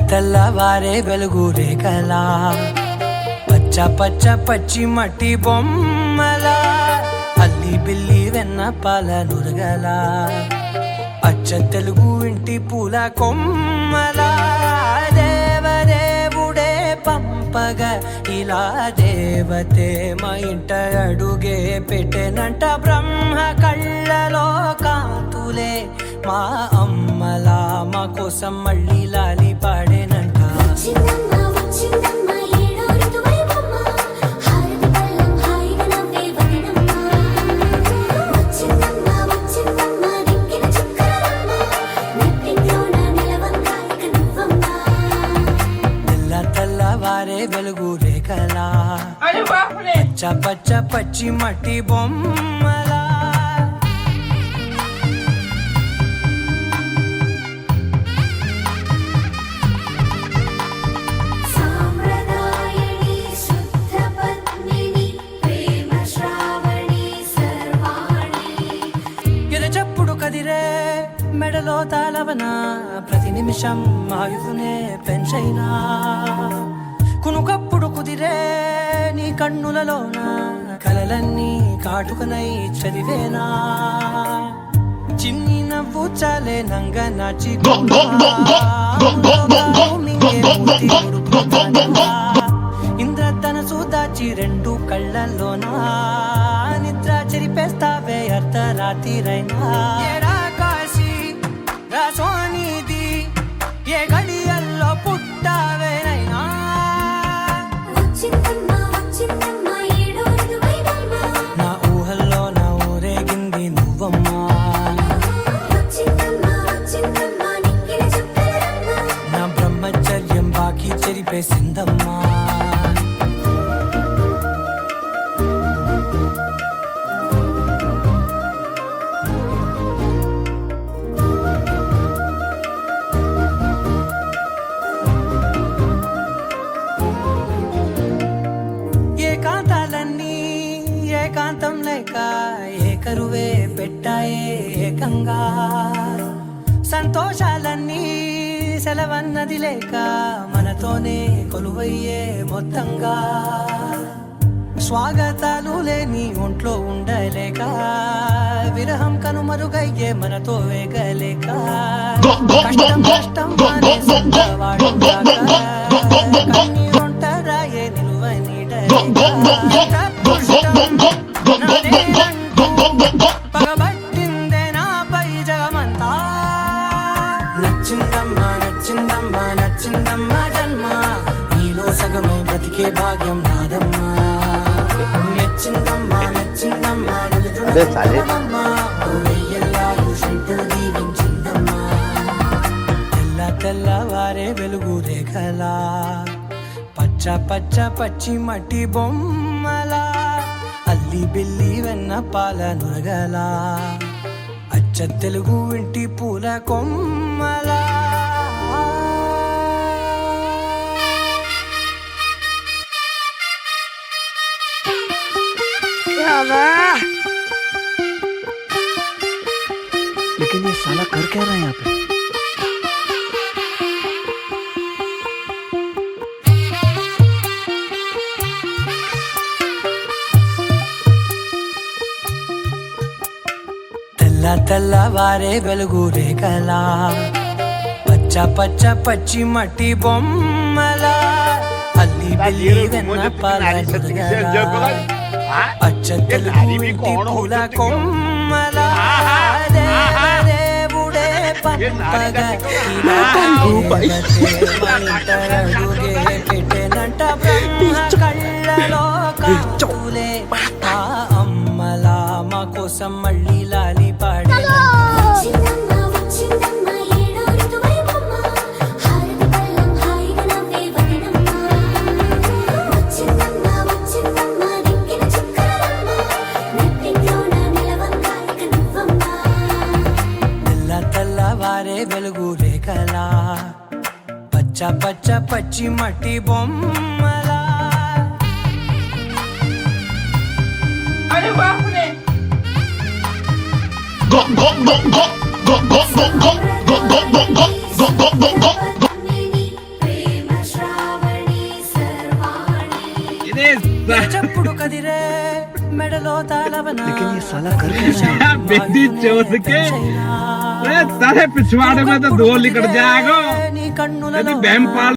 తెల్లవారే వెలుగు రేఖలా పచ్చ పచ్చ పచ్చి మట్టి బొమ్మల అల్లి బిల్లి వెన్న పాల నురగల అచ్చ తెలుగు ఇంటి పూల కొమ్మల దేవదేవుడే పంపగా ఇలా దేవతే మా ఇంట అడుగే పెట్టెనంట బ్రహ్మ కళ్ళలో కాంతులే మా అమ్మలా మా కోసం మళ్ళీ లాలి పాడేనంట. తెల్లవారే వెలుగు రేఖలా పచ్చ పచ్చ పచ్చి మట్టి బొమ్మలా కదిరే మెడలో తాళవన ప్రతి నిమిషం ఆయువునే పెంచైనా కునుకప్పుడు కుదిరే నీ కన్నులలోన కలలన్నీ కాటుకనై చదివేనా చిన్ని నవ్వు చాలే నంగ నాచి ఇంద్రధనసు దాచి రెండు కళ్ళల్లోనా నిద్ర చెరిపేస్తావే అర్ధరాత్రిరైనా కాశీ రాసోనిది ఏ గడియల్లో పుట్టావేనైనా నా ఊహల్లో నా ఊరేగింది నువ్వమ్మా నా బ్రహ్మచర్యం బాకీ చెరిపేసిందమ్మా. ఏకాంతం లేక ఏకరువే పెట్టాయే ఏకంగా సంతోషాలన్నీ సెలవన్నది లేక మనతోనే కొలువయ్యే మొత్తంగా స్వాగతాలు లేని ఒంట్లో ఉండలేక విరహం కనుమరుగయ్యే మనతో వేగలేక కష్టం కష్టం కన్నీరుంటరాయే నిలువ పగబట్టిందే నాపై జగమంతా నచ్చిందమ్మా నచ్చిందమ్మా నచ్చిందమ్మా జన్మ నీలో సగమే బ్రతికే భాగ్యం నాదమ్మా నచ్చిందమ్మా నచ్చిందమ్మా దీవించిందమ్మా తెల్లవారే వెలుగు రేఖలా పచ్చ పచ్చ పచ్చి మట్టి బొమ్మలా అల్లి బిల్లి వెన్న పాల నురగల అచ్చ తెలుగు ఇంటి పూల కొమ్మలా लेकिन ये साला कर क्या रहा है यहाँ पे? తెల్లవారే వెలుగు రేఖలా పచ్చ పచ్చ పచ్చి మట్టి బొమ్మలా అల్లి బిల్లి వెన్న పాల అచ్చ తెలుగు ఇంటి పూల కొమ్మలా దేవుడే పంపగా అడుగే పెట్టెనంట బ్రహ్మ కళ్ళలో కాంతులే మా అమ్మలా మా కోసం మళ్ళీ లాలి పాడే తెల్లవారే వెలుగు రేఖలా పచ్చ పచ్చ పచ్చి మట్టి బొమ్మలా మెడలో తాళవన लेकिन ये साला कर क्या रहा है बेटी चोद के अरे तारे पिछवाड़े में तो दो लिकड़ जाएगा నీ కన్నులలో यदि बहम पाल